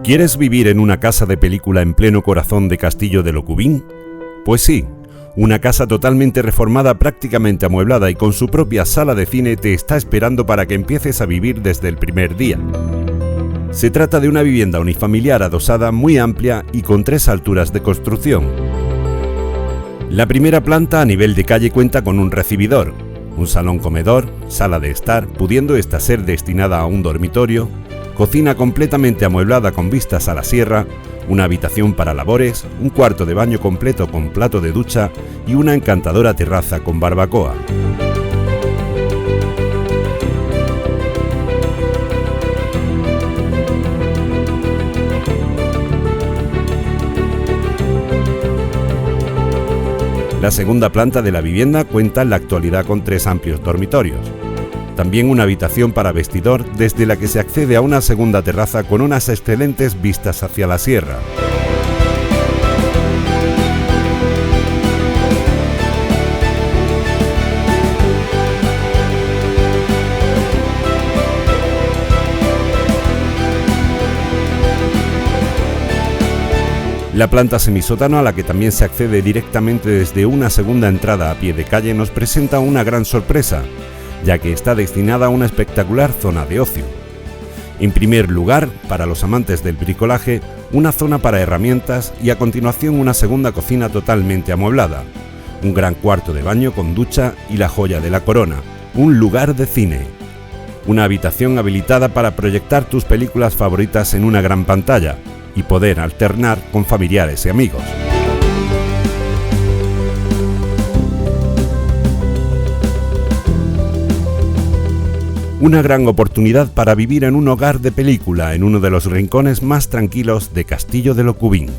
¿Quieres vivir en una casa de película en pleno corazón de Castillo de Locubín? Pues sí, una casa totalmente reformada, prácticamente amueblada y con su propia sala de cine te está esperando para que empieces a vivir desde el primer día. Se trata de una vivienda unifamiliar adosada muy amplia y con 3 alturas de construcción. La primera planta a nivel de calle cuenta con un recibidor, un salón comedor, sala de estar, pudiendo esta ser destinada a un dormitorio, cocina completamente amueblada con vistas a la sierra, una habitación para labores, un cuarto de baño completo con plato de ducha y una encantadora terraza con barbacoa. La segunda planta de la vivienda cuenta en la actualidad con 3 amplios dormitorios. También una habitación para vestidor desde la que se accede a una segunda terraza con unas excelentes vistas hacia la sierra. La planta semisótano, a la que también se accede directamente desde una segunda entrada a pie de calle, nos presenta una gran sorpresa, ya que está destinada a una espectacular zona de ocio. En primer lugar, para los amantes del bricolaje, una zona para herramientas y a continuación una segunda cocina totalmente amueblada, un gran cuarto de baño con ducha y la joya de la corona, un lugar de cine, una habitación habilitada para proyectar tus películas favoritas en una gran pantalla y poder alternar con familiares y amigos. Una gran oportunidad para vivir en un hogar de película en uno de los rincones más tranquilos de Castillo de Locubín.